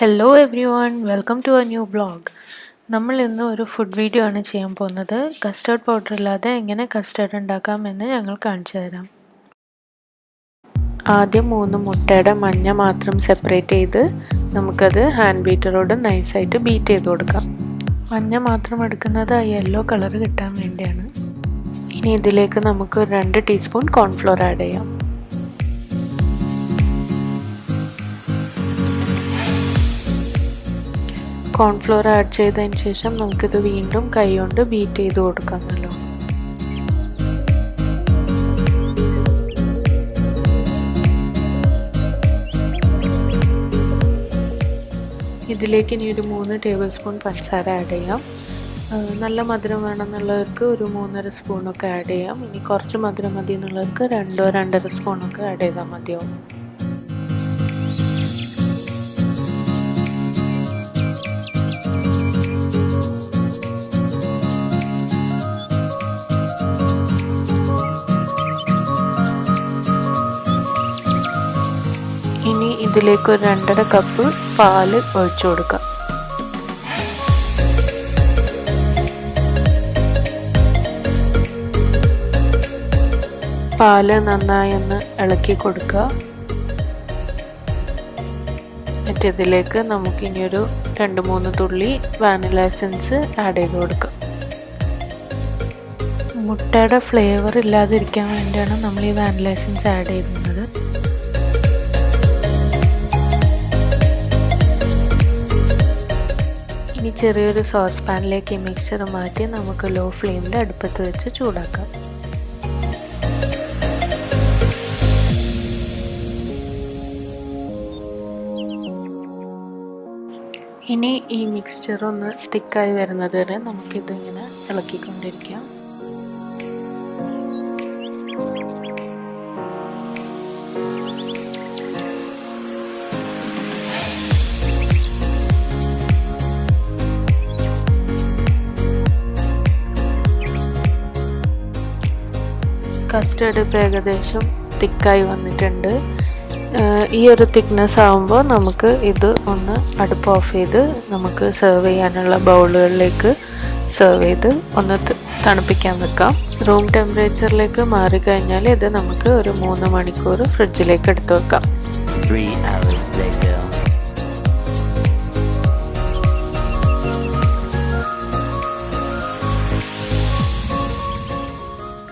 Hello everyone, welcome to a new vlog. നമ്മൾ ഇന്ന് ഒരു ഫുഡ് വീഡിയോ ആണ് ചെയ്യാൻ പോകുന്നത്. കസ്റ്റേർഡ് പൗഡർ ഇല്ലാതെ എങ്ങനെ കസ്റ്റേർഡ് ഉണ്ടാക്കാമെന്ന് ഞങ്ങൾ കാണിച്ചു തരാം. ആദ്യം 3 മുട്ടയുടെ മഞ്ഞ മാത്രം സെപ്പറേറ്റ് ചെയ്ത് നമുക്കത് ഹാൻഡ് ബീറ്ററോട് നൈസായിട്ട് ബീറ്റ് ചെയ്ത് കൊടുക്കാം. മഞ്ഞ മാത്രം എടുക്കുന്നത് ആ യെല്ലോ കളർ കിട്ടാൻ വേണ്ടിയാണ്. ഇനി ഇതിലേക്ക് നമുക്ക് 2 ടീസ്പൂൺ കോൺഫ്ലോർ ആഡ് ചെയ്യാം. കോൺഫ്ലോർ ആഡ് ചെയ്തതിന് ശേഷം നമുക്കിത് വീണ്ടും കൈ കൊണ്ട് ബീറ്റ് ചെയ്ത് കൊടുക്കാം. ഇതിലേക്ക് ഇനി ഒരു 3 ടേബിൾ സ്പൂൺ പഞ്ചസാര ആഡ് ചെയ്യാം. നല്ല മധുരം വേണമെന്നുള്ളവർക്ക് ഒരു 3.5 സ്പൂണൊക്കെ ആഡ് ചെയ്യാം. ഇനി കുറച്ച് മധുരം മതി എന്നുള്ളവർക്ക് 2-2.5 സ്പൂണൊക്കെ ആഡ് ചെയ്താൽ മതിയാവും. ഇനി ഇതിലേക്ക് ഒരു 2.5 കപ്പ് പാല് ഒഴിച്ചു കൊടുക്കാം. പാല് നന്നായി ഒന്ന് ഇളക്കി കൊടുക്കുക. എന്നിട്ട് ഇതിലേക്ക് നമുക്ക് ഇനിയൊരു 2-3 തുള്ളി വാനില എസൻസ് ആഡ് ചെയ്ത് കൊടുക്കാം. മുട്ടയുടെ ഫ്ലേവർ ഇല്ലാതിരിക്കാൻ വേണ്ടിയാണ് നമ്മൾ ഈ വാനില എസൻസ് ആഡ് ചെയ്യുന്നത്. ഇനി ചെറിയൊരു സോസ് പാനിലേക്ക് ഈ മിക്സ്ചർ മാറ്റി നമുക്ക് ലോ ഫ്ലെയിമിൽ അടുപ്പത്ത് വെച്ച് ചൂടാക്കാം. ഇനി ഈ മിക്സ്ചർ ഒന്ന് തിക്കായി വരുന്നത് വരെ നമുക്കിതിങ്ങനെ ഇളക്കിക്കൊണ്ടിരിക്കാം. കസ്റ്റേർഡ് ഇപ്പോൾ ഏകദേശം തിക്കായി വന്നിട്ടുണ്ട്. ഈ ഒരു തിക്നെസ് ആകുമ്പോൾ നമുക്ക് ഇത് ഒന്ന് അടുപ്പ് ഓഫ് ചെയ്ത് നമുക്ക് സെർവ് ചെയ്യാനുള്ള ബൗളുകളിലേക്ക് സെർവ് ചെയ്ത് ഒന്ന് തണുപ്പിക്കാൻ വെക്കാം. റൂം ടെമ്പറേച്ചറിലേക്ക് മാറിക്കഴിഞ്ഞാൽ ഇത് നമുക്ക് ഒരു 3 മണിക്കൂർ ഫ്രിഡ്ജിലേക്ക് എടുത്ത് വെക്കാം.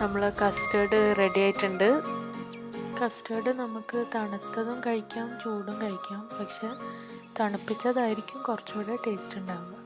നമ്മൾ കസ്റ്റേർഡ് റെഡി ആയിട്ടുണ്ട്. കസ്റ്റേർഡ് നമുക്ക് തണുത്തതും കഴിക്കാം, ചൂടും കഴിക്കാം. പക്ഷെ തണുപ്പിച്ചതായിരിക്കും കുറച്ചുകൂടെ ടേസ്റ്റ് ഉണ്ടാവുക.